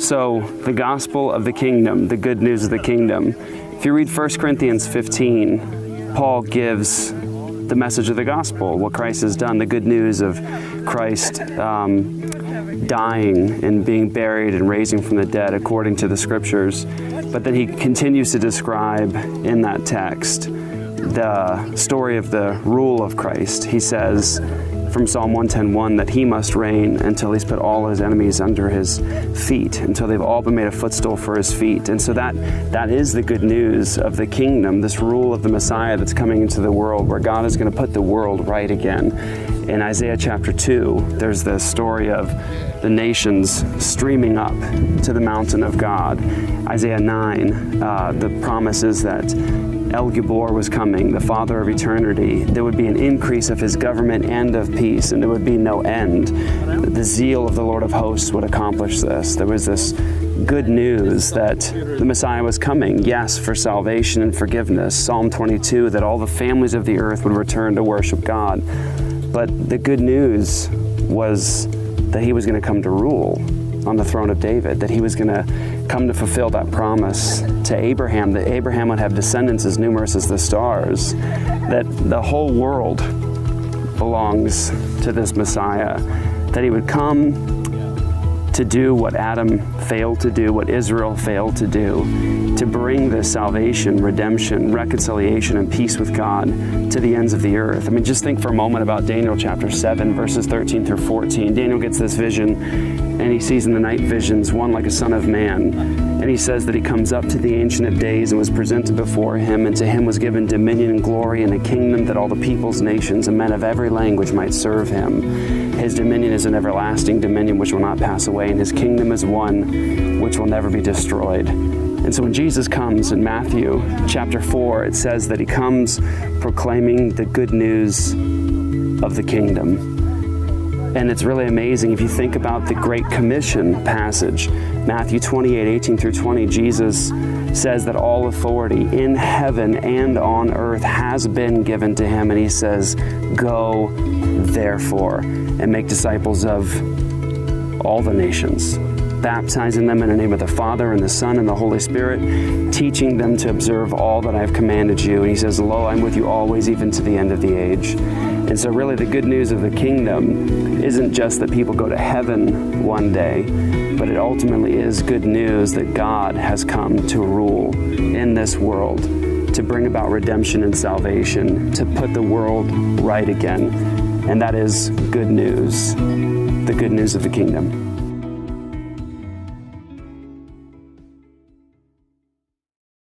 So the gospel of the kingdom, the good news of the kingdom. If you read 1 Corinthians 15, Paul gives the message of the gospel, what Christ has done, the good news of Christ dying and being buried and raising from the dead according to the scriptures. But then he continues to describe in that text the story of the rule of Christ. He says from Psalm 110:1 that he must reign until he's put all his enemies under his feet, until they've all been made a footstool for his feet. And so that is the good news of the kingdom, this rule of the Messiah that's coming into the world, where God is going to put the world right again. In Isaiah chapter 2, there's the story of the nations streaming up to the mountain of God. Isaiah 9, the promise is that El Gibor was coming, the Father of eternity. There would be an increase of his government and of peace, and there would be no end. The zeal of the Lord of hosts would accomplish this. There was this good news that the Messiah was coming, yes, for salvation and forgiveness. Psalm 22, that all the families of the earth would return to worship God. But the good news was that he was going to come to rule on the throne of David, that he was going to come to fulfill that promise to Abraham, that Abraham would have descendants as numerous as the stars, that the whole world belongs to this Messiah, that he would come to do what Adam failed to do, what Israel failed to do, to bring this salvation, redemption, reconciliation, and peace with God to the ends of the earth. I mean, just think for a moment about Daniel chapter 7, verses 13 through 14. Daniel gets this vision, and he sees in the night visions one like a son of man. And he says that he comes up to the Ancient of Days and was presented before him, and to him was given dominion and glory and a kingdom that all the peoples, nations, and men of every language might serve him. His dominion is an everlasting dominion which will not pass away, and his kingdom is one which will never be destroyed. And so when Jesus comes in Matthew chapter 4, it says that he comes proclaiming the good news of the kingdom. And it's really amazing if you think about the Great Commission passage. Matthew 28:18 through 20, Jesus says that all authority in heaven and on earth has been given to him. And he says, go therefore and make disciples of all the nations, baptizing them in the name of the Father and the Son and the Holy Spirit, teaching them to observe all that I have commanded you. And he says, lo, I'm with you always, even to the end of the age. And so really the good news of the kingdom isn't just that people go to heaven one day, but it ultimately is good news that God has come to rule in this world, to bring about redemption and salvation, to put the world right again. And that is good news, the good news of the kingdom.